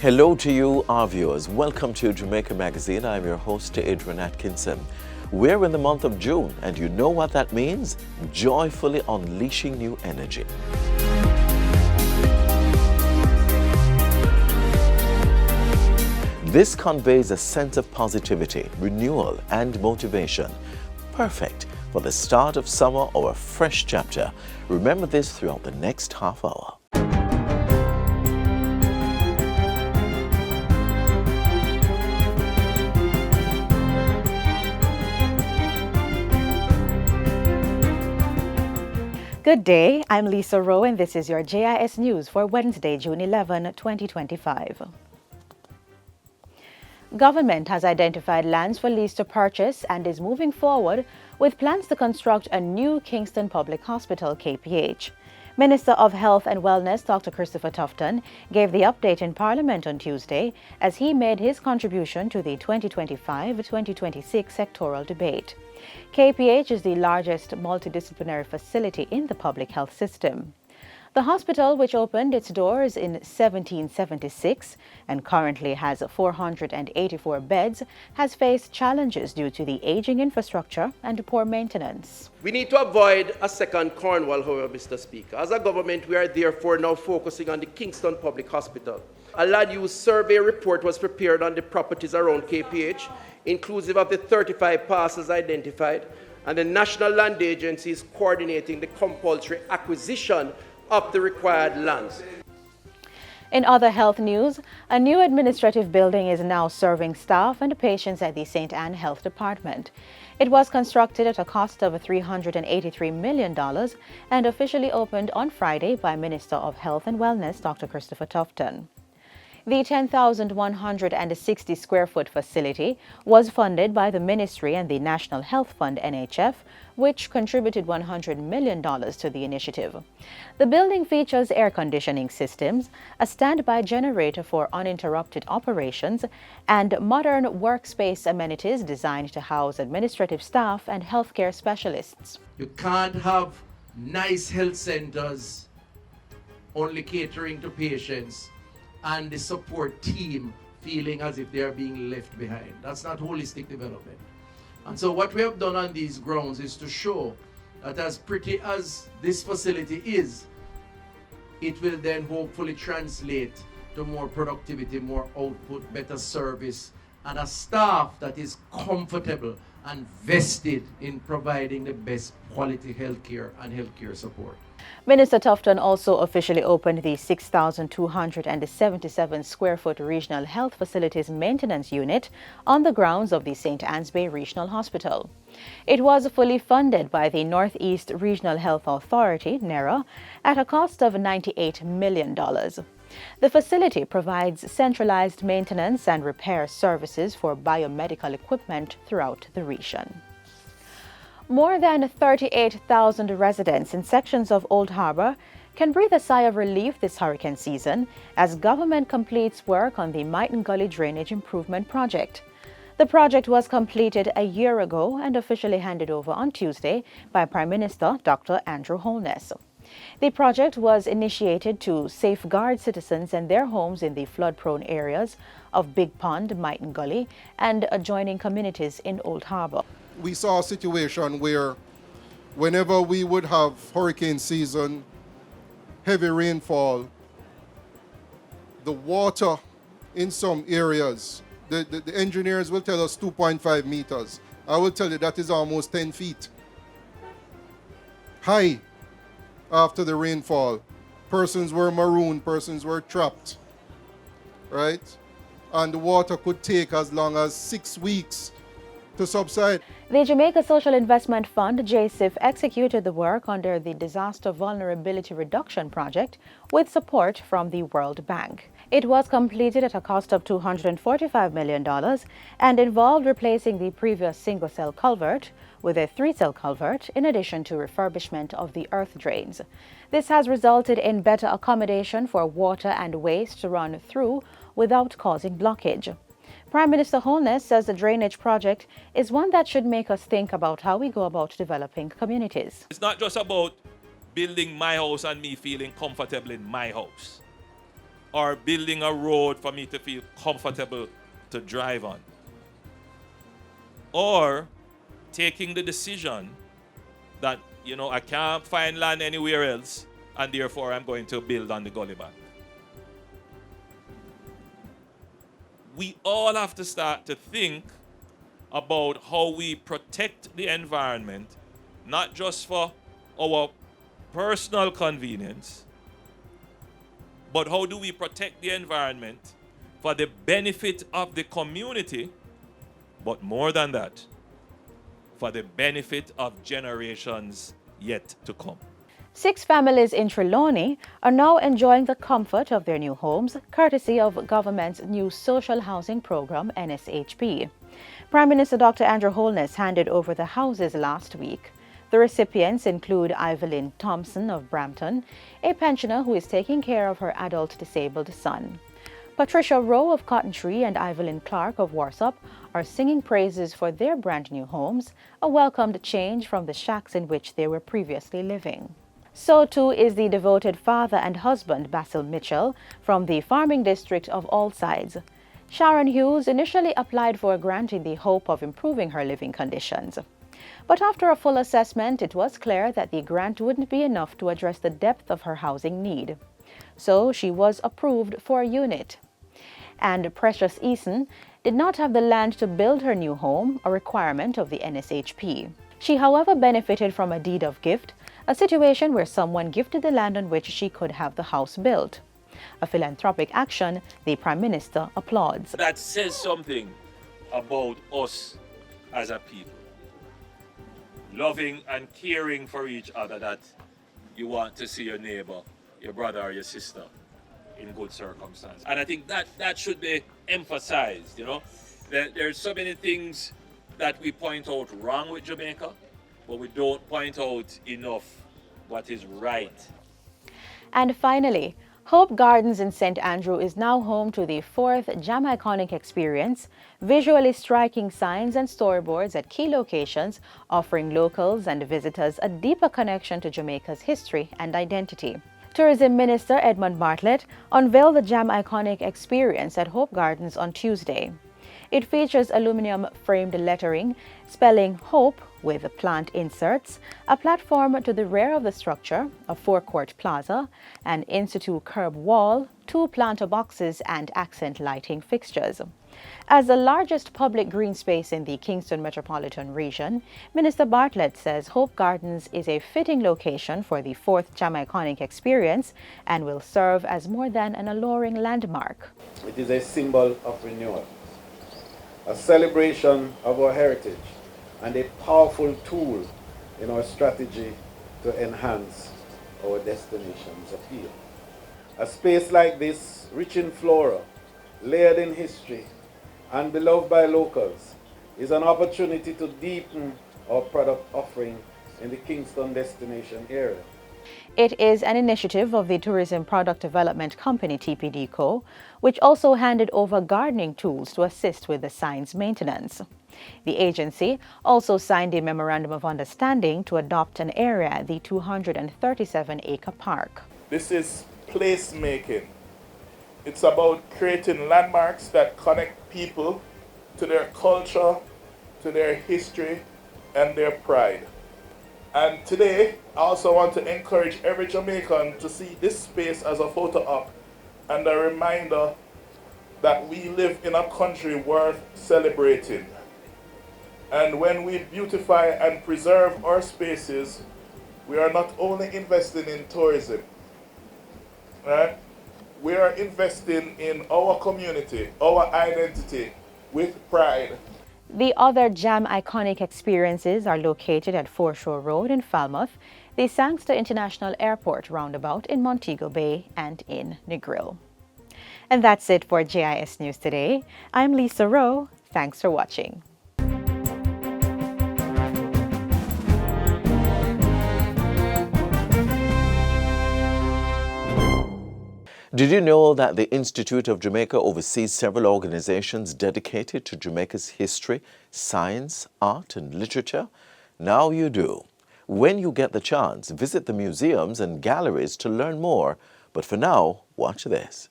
Hello to you, our viewers. Welcome to Jamaica Magazine. I'm your host, Adrian Atkinson. We're in the month of June, and you know what that means? Joyfully unleashing new energy. This conveys a sense of positivity, renewal, and motivation. Perfect for the start of summer or a fresh chapter. Remember this throughout the next half hour. Good day, I'm Lisa Rowe and this is your JIS News for Wednesday, June 11, 2025. Government has identified lands for lease to purchase and is moving forward with plans to construct a new Kingston Public Hospital, KPH. Minister of Health and Wellness, Dr. Christopher Tufton, gave the update in Parliament on Tuesday as he made his contribution to the 2025-2026 sectoral debate. KPH is the largest multidisciplinary facility in the public health system. The hospital, which opened its doors in 1776 and currently has 484 beds, has faced challenges due to the aging infrastructure and poor maintenance. We need to avoid a second Cornwall, however, Mr. Speaker. As a government, we are therefore now focusing on the Kingston Public Hospital. A land use survey report was prepared on the properties around KPH, inclusive of the 35 parcels identified, and the National Land Agency is coordinating the compulsory acquisition of the required lands. In other health news, a new administrative building is now serving staff and patients at the St. Anne Health Department. It was constructed at a cost of $383 million and officially opened on Friday by Minister of Health and Wellness, Dr. Christopher Tufton. The 10,160 square foot facility was funded by the Ministry and the National Health Fund NHF, which contributed $100 million to the initiative. The building features air conditioning systems, a standby generator for uninterrupted operations, and modern workspace amenities designed to house administrative staff and healthcare specialists. You can't have nice health centers only catering to patients and the support team feeling as if they are being left behind. That's not holistic development. And so what we have done on these grounds is to show that as pretty as this facility is, it will then hopefully translate to more productivity, more output, better service, and a staff that is comfortable and vested in providing the best quality healthcare and healthcare support. Minister Tufton also officially opened the 6,277 square foot Regional Health Facilities Maintenance Unit on the grounds of the St. Anne's Bay Regional Hospital. It was fully funded by the Northeast Regional Health Authority, NERA, at a cost of $98 million. The facility provides centralized maintenance and repair services for biomedical equipment throughout the region. More than 38,000 residents in sections of Old Harbour can breathe a sigh of relief this hurricane season as government completes work on the Myton Gully Drainage Improvement Project. The project was completed a year ago and officially handed over on Tuesday by Prime Minister Dr. Andrew Holness. The project was initiated to safeguard citizens and their homes in the flood-prone areas of Big Pond, Myton Gully, and adjoining communities in Old Harbour. We saw a situation where whenever we would have hurricane season, heavy rainfall, the water in some areas, the engineers will tell us 2.5 meters. I will tell you that is almost 10 feet high after the rainfall. Persons were marooned, persons were trapped, right? And the water could take as long as 6 weeks to subside. The Jamaica Social Investment Fund, JSIF, executed the work under the Disaster Vulnerability Reduction Project with support from the World Bank. It was completed at a cost of $245 million and involved replacing the previous single-cell culvert with a three-cell culvert in addition to refurbishment of the earth drains. This has resulted in better accommodation for water and waste to run through without causing blockage. Prime Minister Holness says the drainage project is one that should make us think about how we go about developing communities. It's not just about building my house and me feeling comfortable in my house. or building a road for me to feel comfortable to drive on. Or taking the decision that, I can't find land anywhere else, and therefore I'm going to build on the gully bank. We all have to start to think about how we protect the environment, not just for our personal convenience, but how do we protect the environment for the benefit of the community, but more than that, for the benefit of generations yet to come. 6 families in Trelawney are now enjoying the comfort of their new homes, courtesy of government's new social housing program, NSHP. Prime Minister Dr. Andrew Holness handed over the houses last week. The recipients include Evelyn Thompson of Brampton, a pensioner who is taking care of her adult disabled son. Patricia Rowe of Cotton Tree and Evelyn Clark of Warsop are singing praises for their brand new homes, a welcomed change from the shacks in which they were previously living. So too is the devoted father and husband, Basil Mitchell, from the farming district of Allsides. Sharon Hughes initially applied for a grant in the hope of improving her living conditions. But after a full assessment, it was clear that the grant wouldn't be enough to address the depth of her housing need. So she was approved for a unit. And Precious Eason did not have the land to build her new home, a requirement of the NSHP. She, however, benefited from a deed of gift, a situation where someone gifted the land on which she could have the house built. A philanthropic action the Prime Minister applauds. That says something about us as a people. Loving and caring for each other, that you want to see your neighbor, your brother or your sister in good circumstances. And I think that should be emphasized, There's so many things that we point out wrong with Jamaica, but we don't point out enough what is right. And finally, Hope Gardens in St. Andrew is now home to the 4th Jam Iconic Experience, visually striking signs and storyboards at key locations, offering locals and visitors a deeper connection to Jamaica's history and identity. Tourism Minister Edmund Bartlett unveiled the Jam Iconic Experience at Hope Gardens on Tuesday. It features aluminum-framed lettering spelling Hope with plant inserts, a platform to the rear of the structure, a forecourt plaza, an in-situ curb wall, 2 planter boxes and accent lighting fixtures. As the largest public green space in the Kingston metropolitan region, Minister Bartlett says Hope Gardens is a fitting location for the 4th Jam Iconic Experience and will serve as more than an alluring landmark. It is a symbol of renewal, a celebration of our heritage, and a powerful tool in our strategy to enhance our destination's appeal. A space like this, rich in flora, layered in history, and beloved by locals, is an opportunity to deepen our product offering in the Kingston destination area. It is an initiative of the Tourism Product Development Company, TPD Co., which also handed over gardening tools to assist with the sign's maintenance. The agency also signed a Memorandum of Understanding to adopt an area at the 237-acre park. This is placemaking. It's about creating landmarks that connect people to their culture, to their history, and their pride. And today, I also want to encourage every Jamaican to see this space as a photo op and a reminder that we live in a country worth celebrating. And when we beautify and preserve our spaces, we are not only investing in tourism, right? We are investing in our community, our identity, with pride. The other Jam Iconic Experiences are located at Foreshore Road in Falmouth, the Sangster International Airport roundabout in Montego Bay, and in Negril. And that's it for JIS News Today. I'm Lisa Rowe. Thanks for watching. Did you know that the Institute of Jamaica oversees several organizations dedicated to Jamaica's history, science, art, and literature? Now you do. When you get the chance, visit the museums and galleries to learn more. But for now, watch this.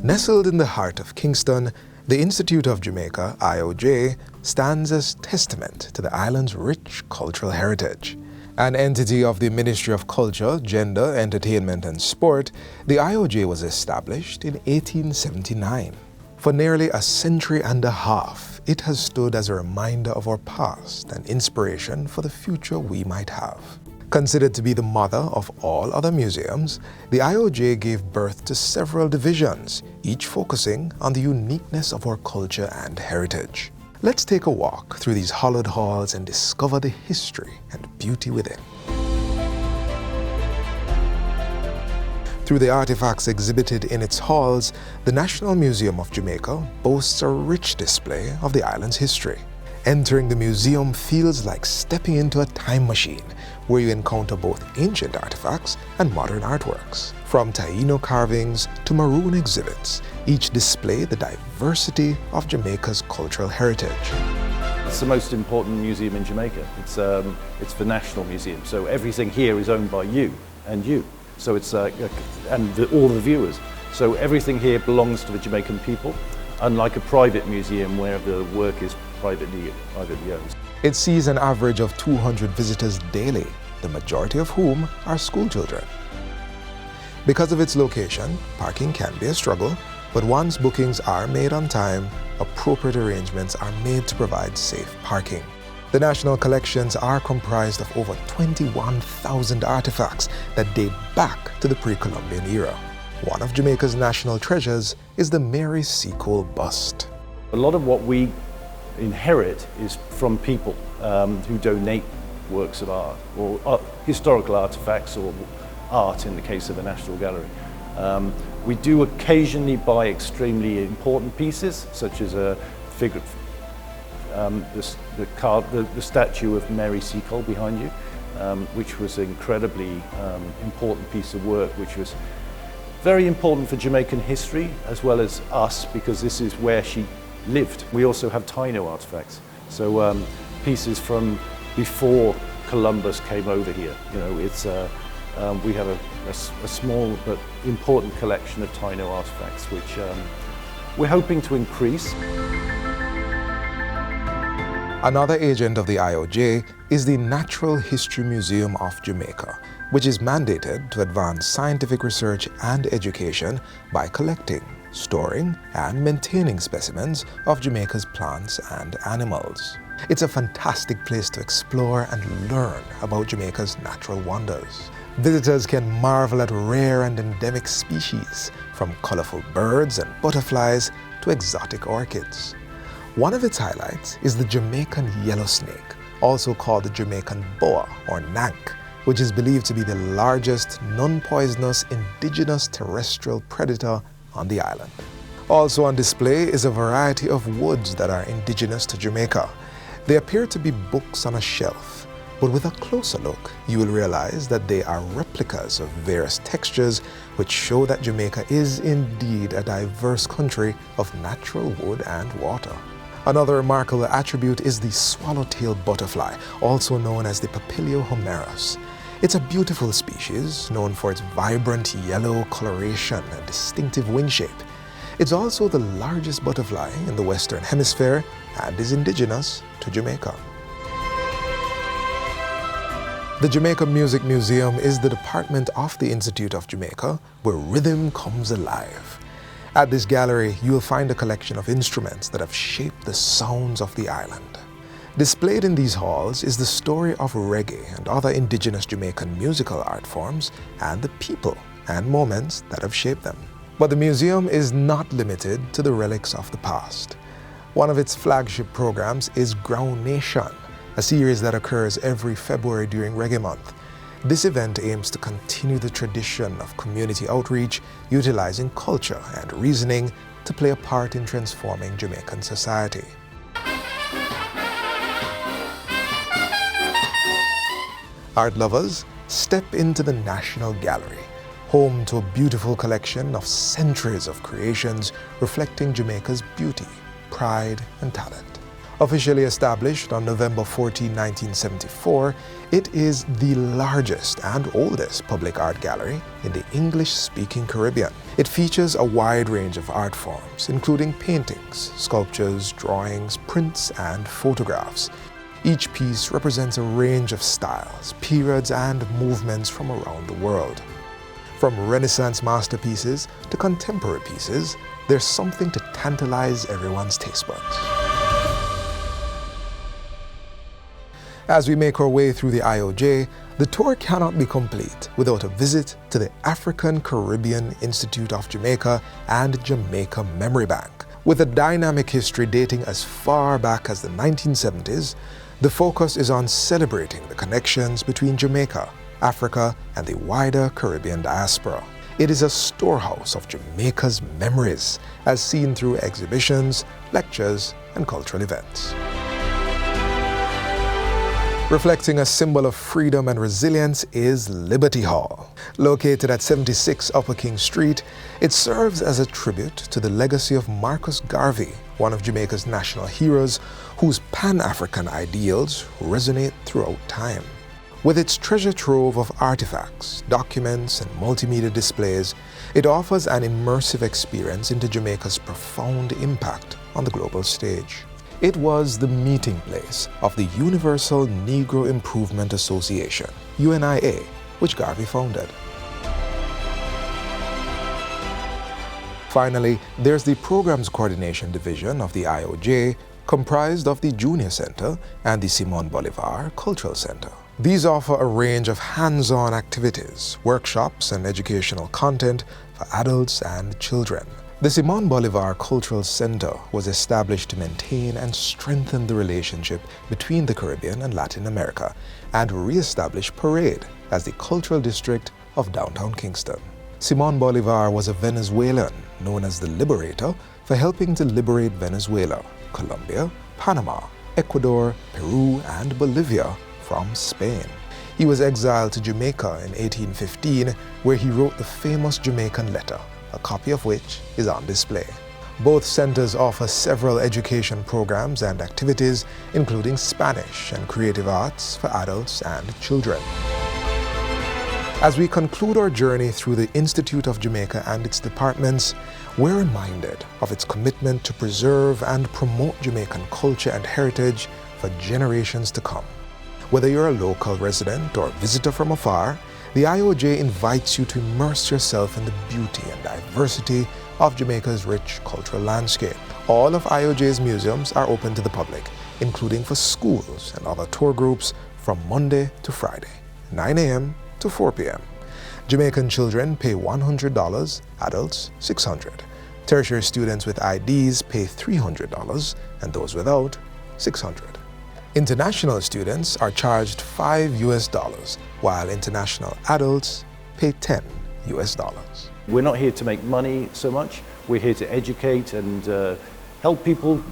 Nestled in the heart of Kingston, the Institute of Jamaica, IOJ, stands as testament to the island's rich cultural heritage. An entity of the Ministry of Culture, Gender, Entertainment and Sport, the IOJ was established in 1879. For nearly a century and a half, it has stood as a reminder of our past and inspiration for the future we might have. Considered to be the mother of all other museums, the IOJ gave birth to several divisions, each focusing on the uniqueness of our culture and heritage. Let's take a walk through these hallowed halls and discover the history and beauty within. Through the artifacts exhibited in its halls, the National Museum of Jamaica boasts a rich display of the island's history. Entering the museum feels like stepping into a time machine, where you encounter both ancient artifacts and modern artworks. From Taino carvings to maroon exhibits, each display the diversity of Jamaica's cultural heritage. It's the most important museum in Jamaica. It's the National Museum, so everything here is owned by you and you. So it's all the viewers. So everything here belongs to the Jamaican people, unlike a private museum where the work is privately owned. It sees an average of 200 visitors daily, the majority of whom are school children. Because of its location, parking can be a struggle, but once bookings are made on time, appropriate arrangements are made to provide safe parking. The national collections are comprised of over 21,000 artifacts that date back to the pre-Columbian era. One of Jamaica's national treasures is the Mary Seacole bust. A lot of what we inherit is from people who donate works of art or historical artifacts or art in the case of the National Gallery. We do occasionally buy extremely important pieces, such as a figure, the statue of Mary Seacole behind you, which was an incredibly important piece of work, which was very important for Jamaican history as well as us, because this is where she lived. We also have Taino artifacts, so pieces from before Columbus came over here. You know, it's we have a small but important collection of Taino artifacts, which we're hoping to increase. Another agent of the IOJ is the Natural History Museum of Jamaica, which is mandated to advance scientific research and education by collecting, storing, and maintaining specimens of Jamaica's plants and animals. It's a fantastic place to explore and learn about Jamaica's natural wonders. Visitors can marvel at rare and endemic species, from colorful birds and butterflies to exotic orchids. One of its highlights is the Jamaican yellow snake, also called the Jamaican boa or nank, which is believed to be the largest non-poisonous indigenous terrestrial predator on the island. Also on display is a variety of woods that are indigenous to Jamaica. They appear to be books on a shelf, but with a closer look, you will realize that they are replicas of various textures, which show that Jamaica is indeed a diverse country of natural wood and water. Another remarkable attribute is the swallowtail butterfly, also known as the Papilio homerus. It's a beautiful species known for its vibrant yellow coloration and distinctive wing shape. It's also the largest butterfly in the Western Hemisphere and is indigenous to Jamaica. The Jamaica Music Museum is the department of the Institute of Jamaica where rhythm comes alive. At this gallery, you will find a collection of instruments that have shaped the sounds of the island. Displayed in these halls is the story of reggae and other indigenous Jamaican musical art forms and the people and moments that have shaped them. But the museum is not limited to the relics of the past. One of its flagship programs is Ground Nation, a series that occurs every February during Reggae Month. This event aims to continue the tradition of community outreach, utilizing culture and reasoning to play a part in transforming Jamaican society. Art lovers, step into the National Gallery, home to a beautiful collection of centuries of creations reflecting Jamaica's beauty, pride, and talent. Officially established on November 14, 1974, it is the largest and oldest public art gallery in the English-speaking Caribbean. It features a wide range of art forms, including paintings, sculptures, drawings, prints, and photographs. Each piece represents a range of styles, periods, and movements from around the world. From Renaissance masterpieces to contemporary pieces, there's something to tantalize everyone's taste buds. As we make our way through the IOJ, the tour cannot be complete without a visit to the African Caribbean Institute of Jamaica and Jamaica Memory Bank. With a dynamic history dating as far back as the 1970s, the focus is on celebrating the connections between Jamaica, Africa, and the wider Caribbean diaspora. It is a storehouse of Jamaica's memories, as seen through exhibitions, lectures, and cultural events. Reflecting a symbol of freedom and resilience is Liberty Hall. Located at 76 Upper King Street, it serves as a tribute to the legacy of Marcus Garvey, one of Jamaica's national heroes whose Pan-African ideals resonate throughout time. With its treasure trove of artifacts, documents, and multimedia displays, it offers an immersive experience into Jamaica's profound impact on the global stage. It was the meeting place of the Universal Negro Improvement Association, UNIA, which Garvey founded. Finally, there's the Programs Coordination Division of the IOJ, comprised of the Junior Center and the Simon Bolivar Cultural Center. These offer a range of hands-on activities, workshops, and educational content for adults and children. The Simon Bolivar Cultural Center was established to maintain and strengthen the relationship between the Caribbean and Latin America and re-establish Parade as the cultural district of downtown Kingston. Simon Bolivar was a Venezuelan known as the Liberator for helping to liberate Venezuela, Colombia, Panama, Ecuador, Peru, and Bolivia from Spain. He was exiled to Jamaica in 1815, where he wrote the famous Jamaican letter, a copy of which is on display. Both centers offer several education programs and activities, including Spanish and creative arts for adults and children. As we conclude our journey through the Institute of Jamaica and its departments, we're reminded of its commitment to preserve and promote Jamaican culture and heritage for generations to come. Whether you're a local resident or visitor from afar, the IOJ invites you to immerse yourself in the beauty and diversity of Jamaica's rich cultural landscape. All of IOJ's museums are open to the public, including for schools and other tour groups from Monday to Friday, 9 a.m. to 4 p.m. Jamaican children pay $100, adults $600. Tertiary students with IDs pay $300 and those without $600. International students are charged $5, while international adults pay $10. We're not here to make money so much. We're here to educate and help people,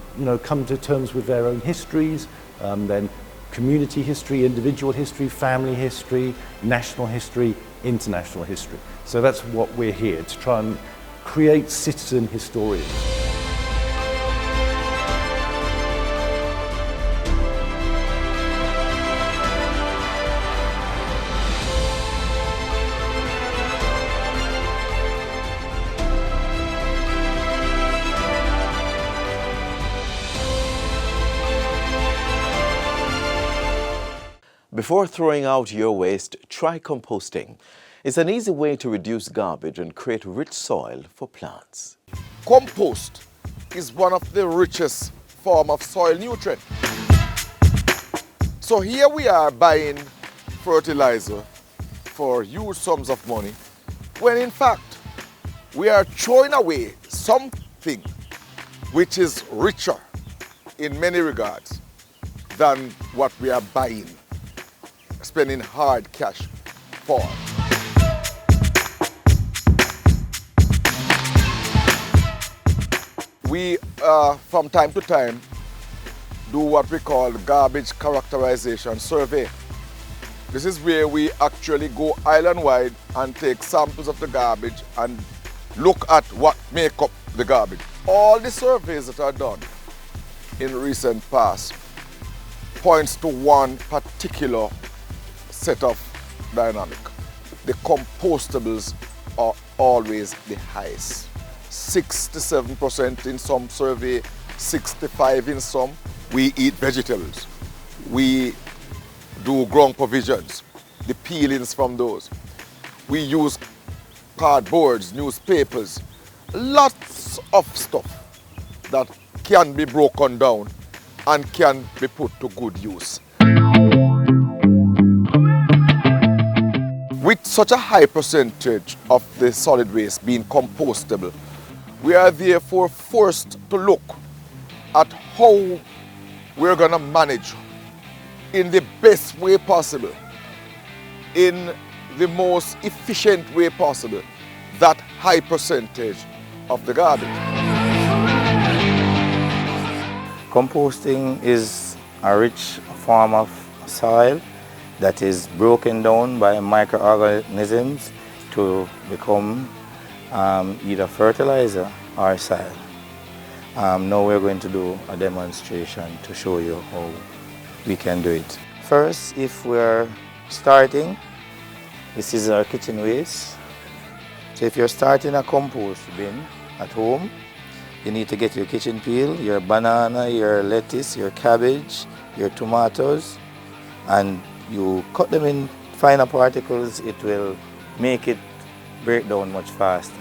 come to terms with their own histories, then community history, individual history, family history, national history, international history. So that's what we're here to try and create citizen historians. Before throwing out your waste, try composting. It's an easy way to reduce garbage and create rich soil for plants. Compost is one of the richest form of soil nutrient. So here we are buying fertilizer for huge sums of money, when in fact we are throwing away something which is richer in many regards than what we are buying, spending hard cash for. We, from time to time, do what we call garbage characterization survey. This is where we actually go island-wide and take samples of the garbage and look at what make up the garbage. All the surveys that are done in recent past points to one particular set of dynamic. The compostables are always the highest. 67% in some survey, 65% in some. We eat vegetables. We do ground provisions, the peelings from those. We use cardboards, newspapers, lots of stuff that can be broken down and can be put to good use. With such a high percentage of the solid waste being compostable, we are therefore forced to look at how we're going to manage in the best way possible, in the most efficient way possible, that high percentage of the garbage. Composting is a rich form of soil that is broken down by microorganisms to become either fertilizer or soil. Now we're going to do a demonstration to show you how we can do it. First, if we're starting, this is our kitchen waste. So if you're starting a compost bin at home, you need to get your kitchen peel, your banana, your lettuce, your cabbage, your tomatoes, and you cut them in finer particles. It will make it break down much faster.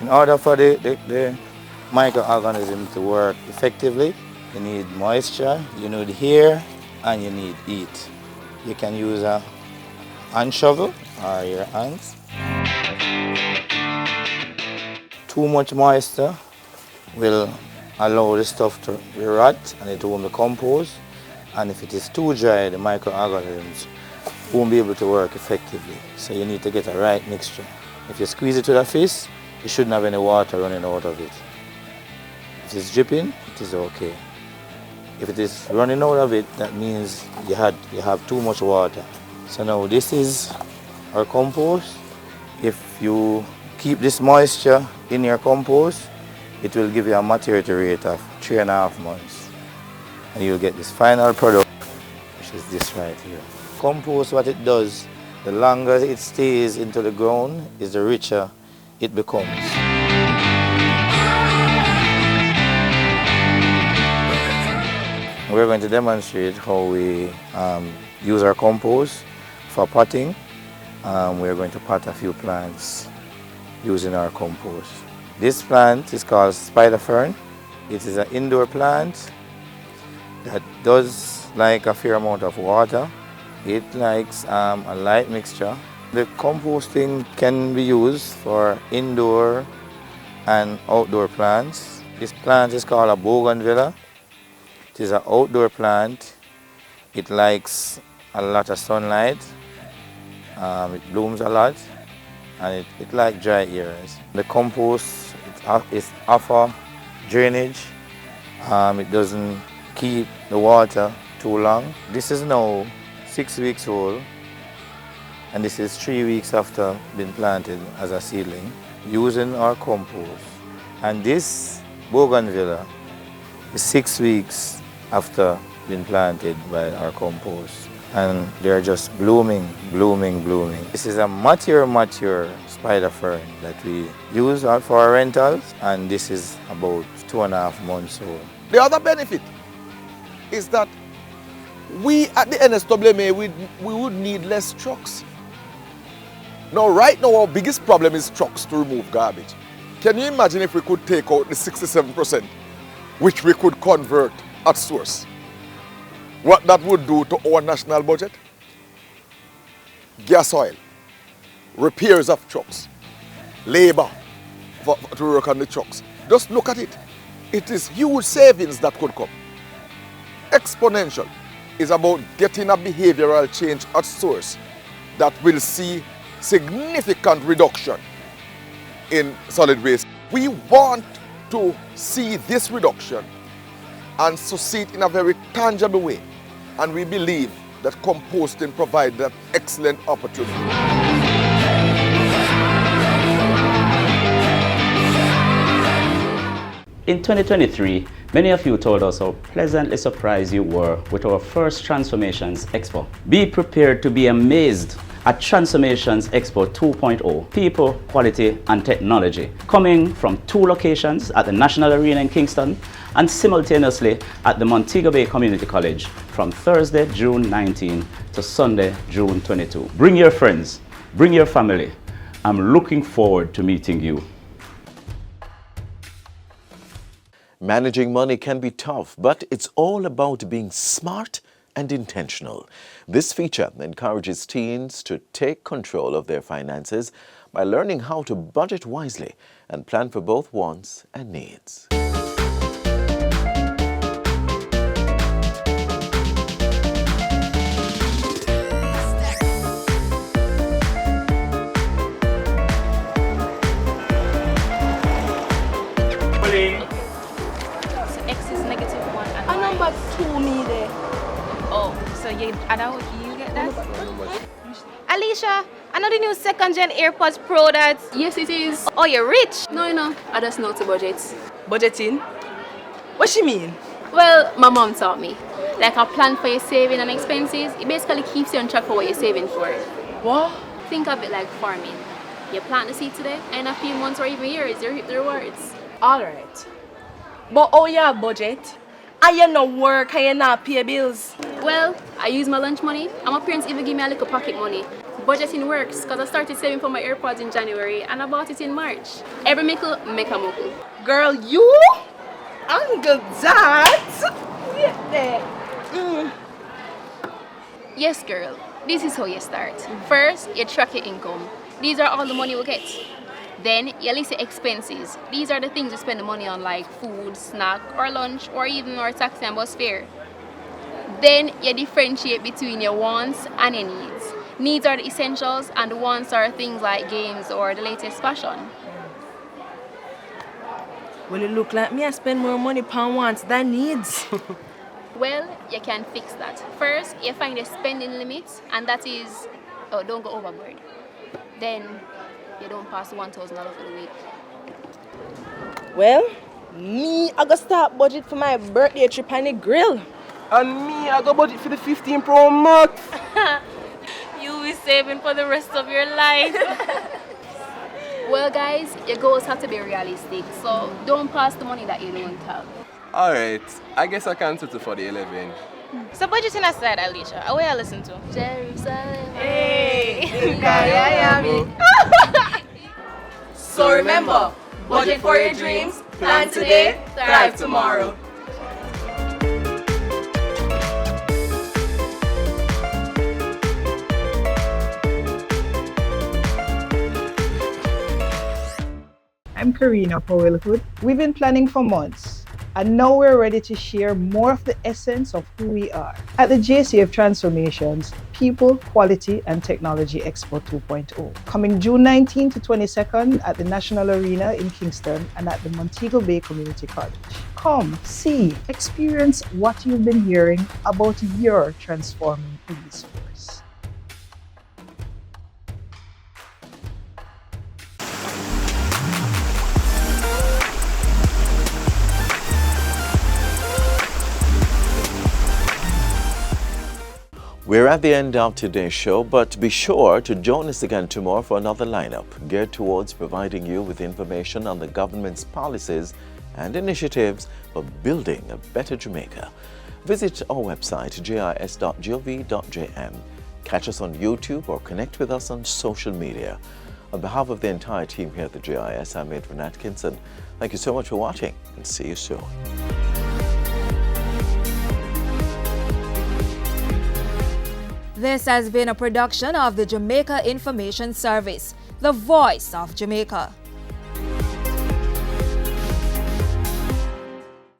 In order for the microorganism to work effectively, you need moisture, you need air, and you need heat. You can use a hand shovel or your hands. Too much moisture will allow the stuff to rot and it won't decompose. And if it is too dry, the microorganisms won't be able to work effectively. So you need to get a right mixture. If you squeeze it with a fist, you shouldn't have any water running out of it. If it's dripping, it is okay. If it is running out of it, that means you have too much water. So now this is our compost. If you keep this moisture in your compost, it will give you a maturity rate of 3.5 months. And you'll get this final product, which is this right here. Compost, what it does, the longer it stays into the ground, is the richer it becomes. We're going to demonstrate how we use our compost for potting. We're going to pot a few plants using our compost. This plant is called spider fern. It is an indoor plant that does like a fair amount of water. It likes a light mixture. The composting can be used for indoor and outdoor plants. This plant is called a bougainvillea. It is an outdoor plant. It likes a lot of sunlight. It blooms a lot, and it likes dry areas. The compost is offer drainage. It doesn't keep the water too long. This is now 6 weeks old, and this is 3 weeks after being planted as a seedling using our compost. And this bougainvillea is 6 weeks after being planted by our compost, and they're just blooming, blooming, blooming. This is a mature spider fern that we use for our rentals, and this is about 2.5 months old. The other benefit is that we at the NSWMA, we would need less trucks. Now, right now, our biggest problem is trucks to remove garbage. Can you imagine if we could take out the 67%, which we could convert at source? What that would do to our national budget? Gas oil, repairs of trucks, labor to work on the trucks. Just look at it. It is huge savings that could come. Exponential is about getting a behavioral change at source that will see significant reduction in solid waste. We want to see this reduction and to see it in a very tangible way. And we believe that composting provides that excellent opportunity. In 2023, many of you told us how pleasantly surprised you were with our first Transformations Expo. Be prepared to be amazed at Transformations Expo 2.0, People, Quality and Technology, coming from 2 locations at the National Arena in Kingston and simultaneously at the Montego Bay Community College from Thursday, June 19 to Sunday, June 22. Bring your friends, bring your family. I'm looking forward to meeting you. Managing money can be tough, but it's all about being smart and intentional. This feature encourages teens to take control of their finances by learning how to budget wisely and plan for both wants and needs. You get that? Alicia, I know the new second-gen AirPods Pro that... Yes, it is. Oh, you're rich? No, I just know to budget. Budgeting? What she mean? Well, my mom taught me. Like a plan for your saving and expenses, it basically keeps you on track for what you're saving for. What? Think of it like farming. You plant the seed today, and in a few months or even years, you reap the rewards. Alright. But oh yeah, budget? And you no work and you not pay bills? Well, I use my lunch money, and my parents even give me a little pocket money. Budgeting works, because I started saving for my AirPods in January, and I bought it in March. Every mickle, make a muckle. Girl, you? Uncle that? Yes, girl. This is how you start. First, you track your income. These are all the money you get. Then, you list your expenses. These are the things you spend the money on, like food, snack, or lunch, or even our taxi and bus fare. Then, you differentiate between your wants and your needs. Needs are the essentials, and wants are things like games or the latest fashion. Well, it look like me I spend more money on wants than needs. Well, you can fix that. First, you find a spending limit, and that is, don't go overboard. Then, you don't pass $1,000 for the week. Well, me, I go start budget for my birthday trip on the grill. And me, I go budget for the 15 Pro Max. You'll be saving for the rest of your life. Well, guys, your goals have to be realistic, so don't pass the money that you don't have. Alright, I guess I can settle for the 11. So budgeting aside, Alicia, what I listen to? Jerusalem. Hey, So remember, budget for your dreams, plan today, thrive tomorrow. I'm Karina Powellhood. We've been planning for months, and now we're ready to share more of the essence of who we are. At the JCF Transformations, People, Quality and Technology Expo 2.0, coming June 19 to 22nd at the National Arena in Kingston and at the Montego Bay Community College. Come, see, experience what you've been hearing about your transforming police force. We're at the end of today's show, but be sure to join us again tomorrow for another lineup geared towards providing you with information on the government's policies and initiatives for building a better Jamaica. Visit our website, gis.gov.jm. Catch us on YouTube or connect with us on social media. On behalf of the entire team here at the GIS, I'm Adrian Atkinson. Thank you so much for watching, and see you soon. This has been a production of the Jamaica Information Service, the voice of Jamaica.